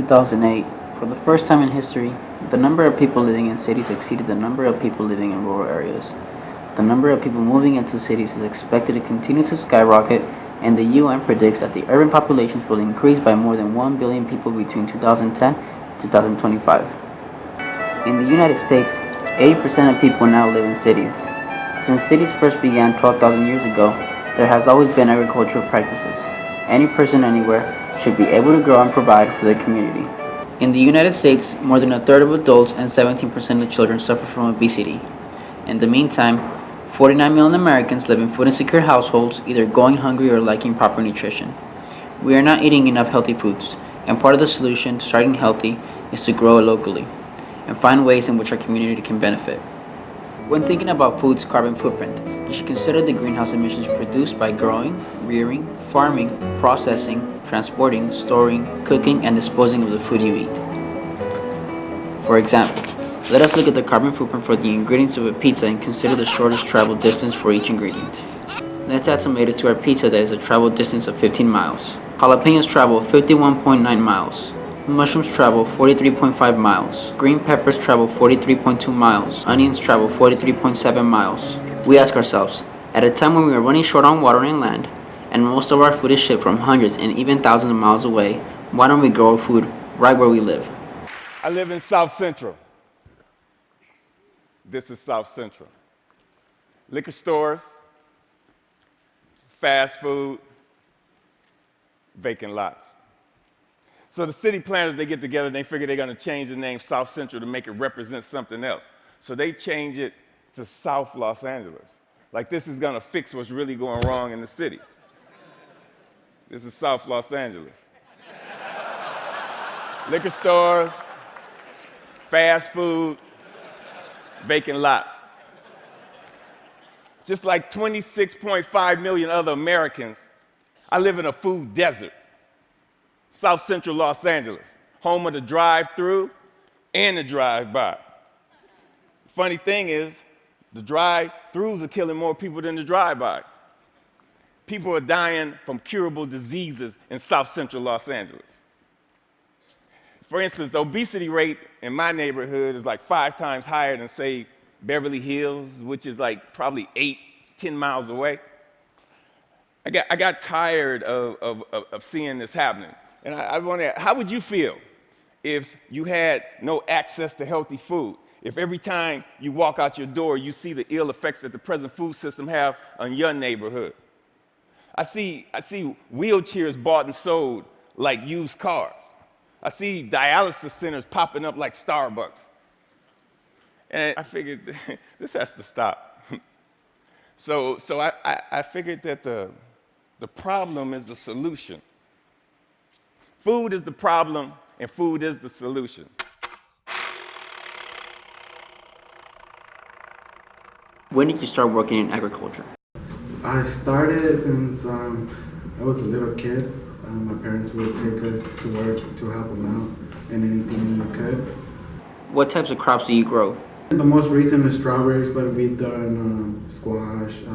2008, for the first time in history, the number of people living in cities exceeded the number of people living in rural areas. The number of people moving into cities is expected to continue to skyrocket, and the UN predicts that the urban populations will increase by more than 1 billion people between 2010 and 2025. In the United States, 80% of people now live in cities. Since cities first began 12,000 years ago, there has always been agricultural practices. Any person anywhere should be able to grow and provide for the community. In the United States, more than a third of adults and 17% of children suffer from obesity. In the meantime, 49 million Americans live in food insecure households, either going hungry or lacking proper nutrition. We are not eating enough healthy foods, and part of the solution to starting healthy is to grow it locally and find ways in which our community can benefit. When thinking about food's carbon footprint, you should consider the greenhouse emissions produced by growing, rearing, farming, processing, transporting, storing, cooking, and disposing of the food you eat. For example, let us look at the carbon footprint for the ingredients of a pizza and consider the shortest travel distance for each ingredient. Let's add tomato to our pizza that is a travel distance of 15 miles. Jalapenos travel 51.9 miles. Mushrooms travel 43.5 miles. Green peppers travel 43.2 miles. Onions travel 43.7 miles. We ask ourselves, at a time when we are running short on water and land, and most of our food is shipped from hundreds and even thousands of miles away, why don't we grow our food right where we live? I live in South Central. This is South Central. Liquor stores, fast food, vacant lots. So the city planners, they get together and they figure they're going to change the name South Central to make it represent something else. So they change it to South Los Angeles. Like this is going to fix what's really going wrong in the city. This is South Los Angeles. Liquor stores, fast food, vacant lots. Just like 26.5 million other Americans, I live in a food desert. South Central Los Angeles, home of the drive-through and the drive-by. Funny thing is, the drive-throughs are killing more people than the drive-by. People are dying from curable diseases in South Central Los Angeles. For instance, the obesity rate in my neighborhood is like 5 times higher than, say, Beverly Hills, which is like probably 8-10 miles away. I got tired of seeing this happening. And I wonder, how would you feel if you had no access to healthy food? If every time you walk out your door, you see the ill effects that the present food system have on your neighborhood? I see wheelchairs bought and sold like used cars. I see dialysis centers popping up like Starbucks. And I figured this has to stop. So I figured that the problem is the solution. Food is the problem, and food is the solution. When did you start working in agriculture? I started since I was a little kid. My parents would take us to work to help them out in anything we could. What types of crops do you grow? The most recent is strawberries, but we've done squash,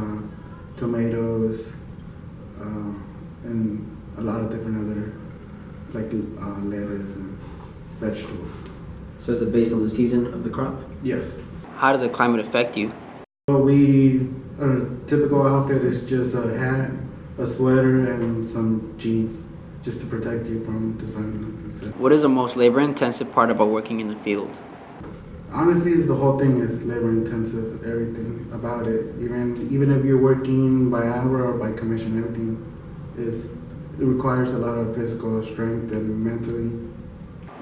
tomatoes, and a lot of different other like lettuce and vegetables. So is it based on the season of the crop? Yes. How does the climate affect you? A typical outfit is just a hat, a sweater, and some jeans, just to protect you from the sun. What is the most labor-intensive part about working in the field? Honestly, the whole thing is labor-intensive, everything about it. Even if you're working by hour or by commission, everything it requires a lot of physical strength and mentally.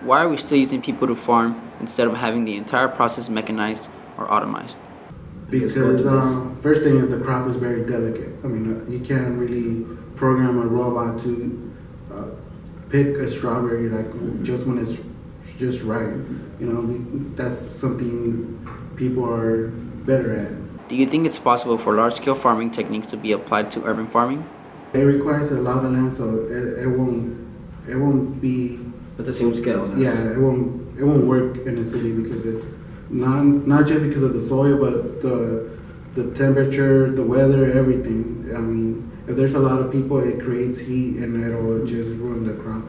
Why are we still using people to farm instead of having the entire process mechanized or automized? Because first thing is the crop is very delicate. I mean, you can't really program a robot to pick a strawberry like just when it's just right. That's something people are better at. Do you think it's possible for large-scale farming techniques to be applied to urban farming? It requires a lot of land, so it won't be at the same scale. Yeah, it won't work in the city because it's not just because of the soil, but the temperature, the weather, everything. I mean, if there's a lot of people, it creates heat and it'll just ruin the crop.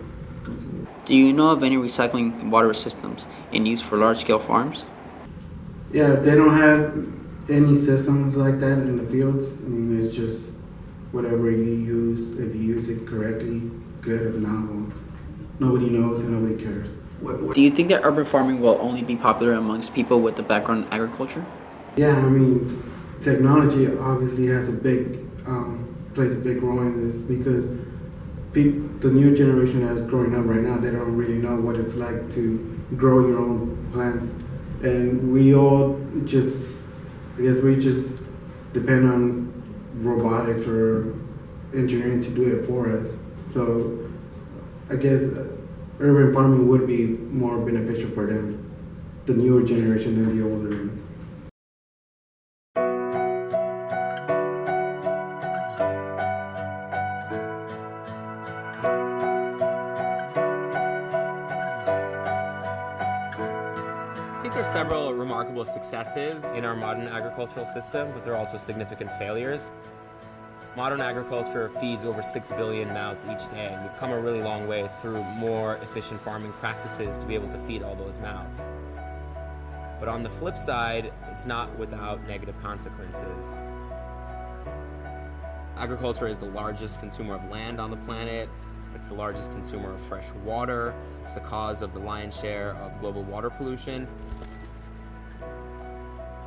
Do you know of any recycling water systems in use for large-scale farms? Yeah, they don't have any systems like that in the fields. I mean, it's just whatever you use. If you use it correctly, good. If not, well, nobody knows and nobody cares. Do you think that urban farming will only be popular amongst people with a background in agriculture? Yeah, I mean, technology obviously has a big plays a big role in this because the new generation that's growing up right now, they don't really know what it's like to grow your own plants, and we all just, I guess we just depend on robotics or engineering to do it for us. So I guess urban farming would be more beneficial for them, the newer generation than the older. I think there are several remarkable successes in our modern agricultural system, but there are also significant failures. Modern agriculture feeds over 6 billion mouths each day, and we've come a really long way through more efficient farming practices to be able to feed all those mouths. But on the flip side, it's not without negative consequences. Agriculture is the largest consumer of land on the planet. It's the largest consumer of fresh water. It's the cause of the lion's share of global water pollution.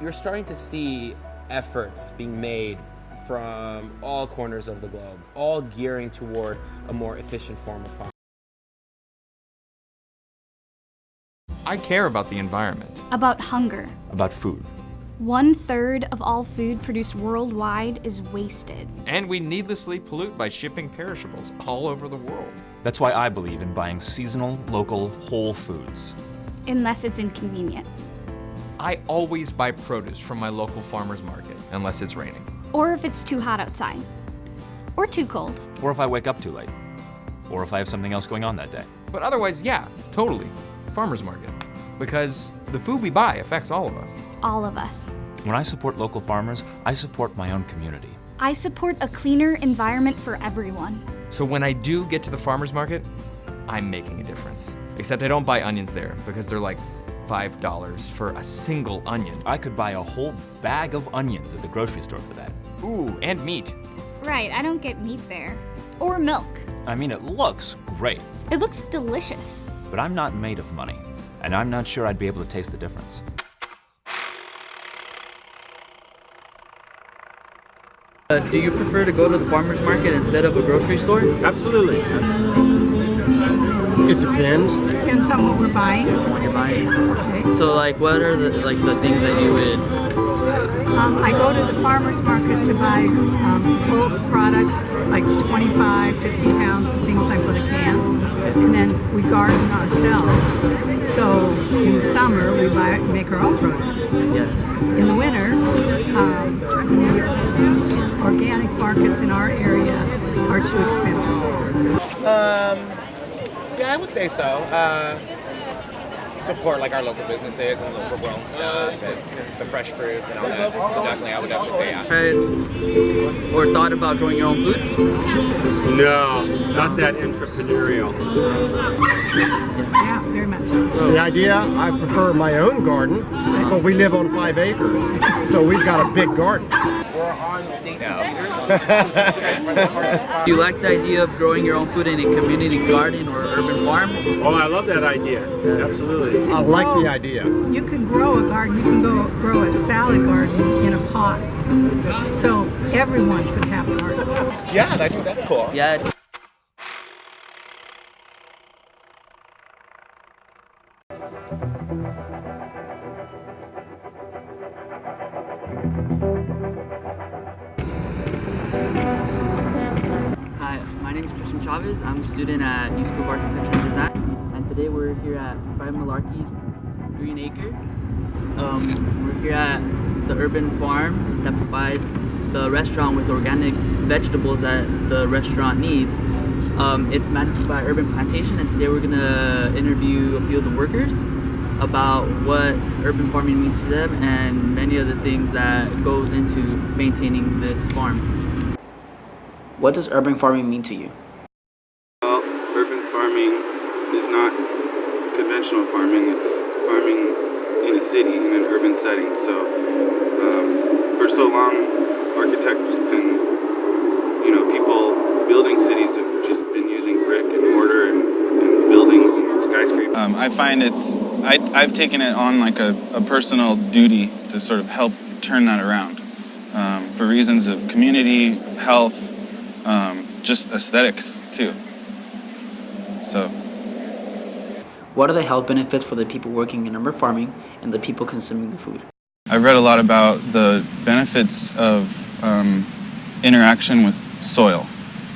You're starting to see efforts being made from all corners of the globe, all gearing toward a more efficient form of farming. I care about the environment. About hunger. About food. 1/3 of all food produced worldwide is wasted. And we needlessly pollute by shipping perishables all over the world. That's why I believe in buying seasonal, local, whole foods. Unless it's inconvenient. I always buy produce from my local farmer's market, unless it's raining. Or if it's too hot outside. Or too cold. Or if I wake up too late. Or if I have something else going on that day. But otherwise, yeah, totally. Farmer's market. Because the food we buy affects all of us. All of us. When I support local farmers, I support my own community. I support a cleaner environment for everyone. So when I do get to the farmer's market, I'm making a difference. Except I don't buy onions there because they're like $5 for a single onion. I could buy a whole bag of onions at the grocery store for that. Ooh, and meat. Right, I don't get meat there. Or milk. I mean, it looks great, It looks delicious. but I'm not made of money, and I'm not sure I'd be able to taste the difference. Do you prefer to go to the farmer's market instead of a grocery store? Absolutely. It depends. Depends on what we're buying. What you're buying. Okay. So like what are the things that you would I go to the farmer's market to buy bulk products like 25, 50 pounds of things I put a can. And then we garden ourselves. So in the summer we make our own produce. yeah. In the winter, organic markets in our area are too expensive. Yeah, I would say so. Support like our local businesses and local grown stuff and the fresh fruits and all that. Definitely, I would definitely say yeah. Tried or thought about growing your own food? No, not that entrepreneurial. Yeah, very much. The idea, I prefer my own garden, but we live on 5 acres, so we've got a big garden. We're on state now. Do you like the idea of growing your own food in a community garden or urban farm? Oh, I love that idea. Absolutely. I like the idea. You can grow a garden. You can grow a salad garden in a pot. So everyone could have a garden. Yeah, I think that's cool. Yeah. Hi, my name is Cristian Chavez. I'm a student at Newschool of Architecture+Design, and today we're here at Brian Malarkey's Green Acre. We're here at the urban farm that provides the restaurant with organic vegetables that the restaurant needs. It's managed by Urban Plantation, and today we're gonna interview a few of the workers about what urban farming means to them and many of the things that goes into maintaining this farm. What does urban farming mean to you? Well, urban farming conventional farming. It's farming in a city, in an urban setting. So for so long, architects and people building cities have just been using brick and mortar and buildings and skyscrapers. I find I've taken it on like a personal duty to sort of help turn that around for reasons of community, health, just aesthetics too. So. What are the health benefits for the people working in urban farming and the people consuming the food? I've read a lot about the benefits of interaction with soil.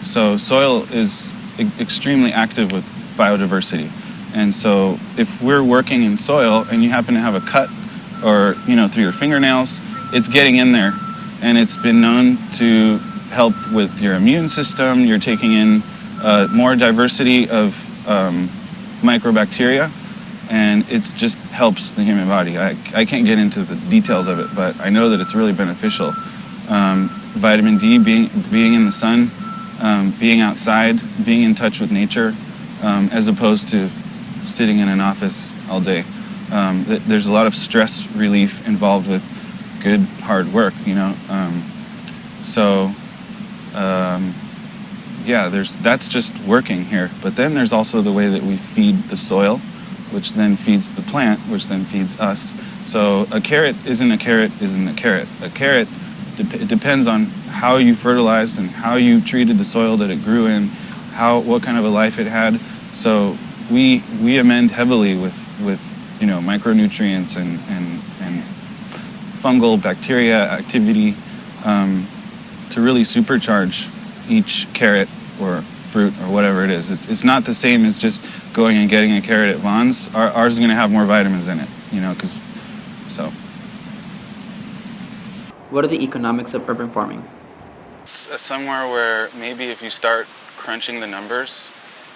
So soil is extremely active with biodiversity. And so if we're working in soil and you happen to have a cut or, through your fingernails, it's getting in there. And it's been known to help with your immune system. You're taking in more diversity of microbacteria, and it just helps the human body. I can't get into the details of it, but I know that it's really beneficial. Vitamin D, being in the sun, being outside, being in touch with nature, as opposed to sitting in an office all day. There's a lot of stress relief involved with good, hard work, that's just working here. But then there's also the way that we feed the soil, which then feeds the plant, which then feeds us. So a carrot isn't a carrot isn't a carrot. A carrot, it depends on how you fertilized and how you treated the soil that it grew in, what kind of a life it had. So we amend heavily with micronutrients and fungal bacteria activity to really supercharge each carrot or fruit or whatever it is. It's not the same as just going and getting a carrot at Vaughn's. Ours is going to have more vitamins in it, so. What are the economics of urban farming? It's somewhere where maybe if you start crunching the numbers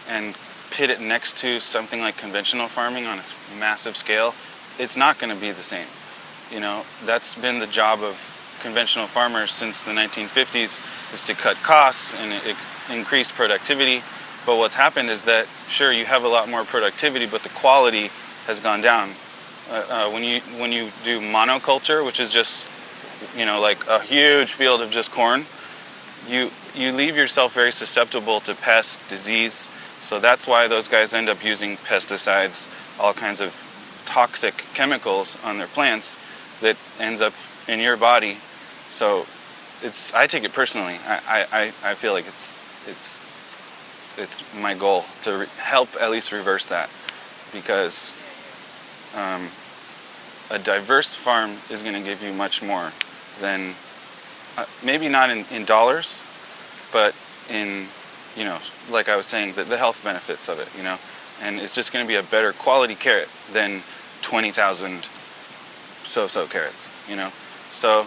and pit it next to something like conventional farming on a massive scale, it's not going to be the same. That's been the job of conventional farmers since the 1950s, is to cut costs and increase productivity. But what's happened is that, sure, you have a lot more productivity, but the quality has gone down. When you do monoculture, which is just, like a huge field of just corn, you leave yourself very susceptible to pest, disease. So that's why those guys end up using pesticides, all kinds of toxic chemicals on their plants that ends up in your body. So I take it personally. I feel like it's my goal to help at least reverse that, because a diverse farm is going to give you much more than, maybe not in dollars, but in, like I was saying, the health benefits of it, and it's just going to be a better quality carrot than 20,000 so-so carrots, So,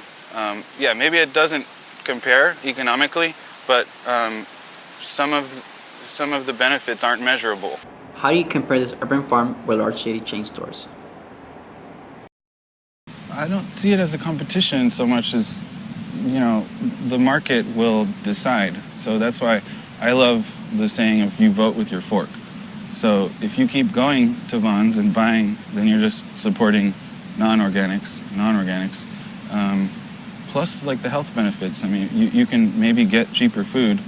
maybe it doesn't compare economically, but some of the benefits aren't measurable. How do you compare this urban farm with large city chain stores? I don't see it as a competition so much as, the market will decide. So that's why I love the saying of you vote with your fork. So if you keep going to Vaughn's and buying, then you're just supporting non-organics. Plus, like, the health benefits. I mean, you can maybe get cheaper food,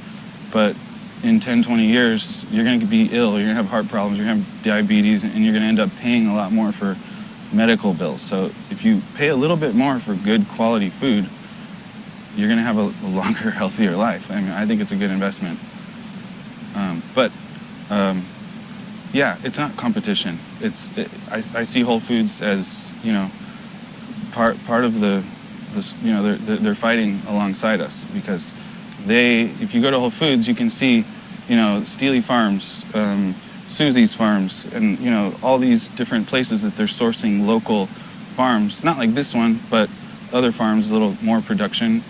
but in 10, 20 years, you're going to be ill, you're going to have heart problems, you're going to have diabetes, and you're going to end up paying a lot more for medical bills. So if you pay a little bit more for good quality food, you're going to have a longer, healthier life. I mean, I think it's a good investment. It's not competition. I see Whole Foods as, part of they're fighting alongside us, because if you go to Whole Foods, you can see, Steely Farms, Susie's Farms, and, all these different places that they're sourcing local farms, not like this one, but other farms, a little more production,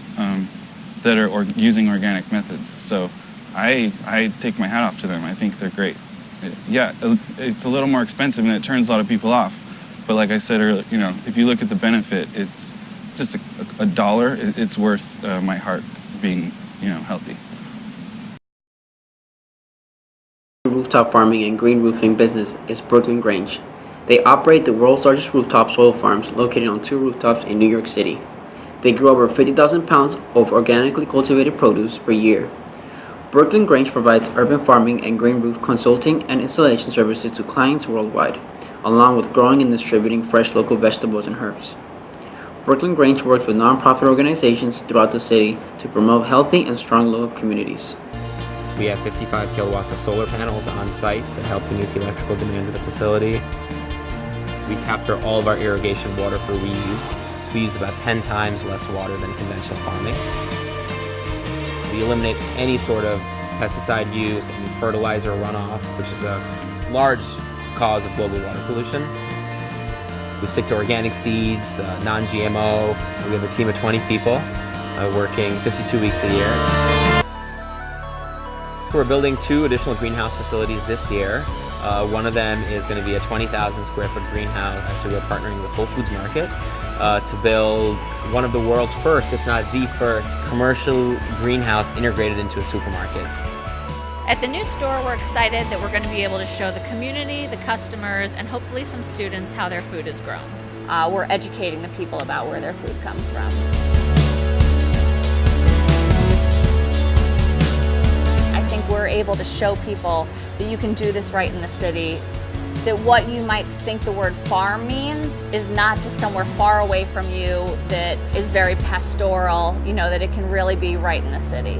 that are using organic methods. So I take my hat off to them. I think they're great. It's a little more expensive and it turns a lot of people off. But like I said earlier, if you look at the benefit, it's just a dollar. It's worth my heart being, healthy. Rooftop farming and green roofing business is Brooklyn Grange. They operate the world's largest rooftop soil farms located on 2 rooftops in New York City. They grow over 50,000 pounds of organically cultivated produce per year. Brooklyn Grange provides urban farming and green roof consulting and installation services to clients worldwide, along with growing and distributing fresh local vegetables and herbs. Brooklyn Grange works with nonprofit organizations throughout the city to promote healthy and strong local communities. We have 55 kilowatts of solar panels on site that help to meet the electrical demands of the facility. We capture all of our irrigation water for reuse, so we use about 10 times less water than conventional farming. We eliminate any sort of pesticide use, any fertilizer runoff, which is a large cause of global water pollution. We stick to organic seeds, non-GMO. We have a team of 20 people working 52 weeks a year. We're building 2 additional greenhouse facilities this year. One of them is going to be a 20,000 square foot greenhouse. Actually, we're partnering with Whole Foods Market to build one of the world's first, if not the first, commercial greenhouse integrated into a supermarket. At the new store, we're excited that we're going to be able to show the community, the customers, and hopefully some students how their food is grown. We're educating the people about where their food comes from. I think we're able to show people that you can do this right in the city, that what you might think the word farm means is not just somewhere far away from you that is very pastoral, that it can really be right in the city.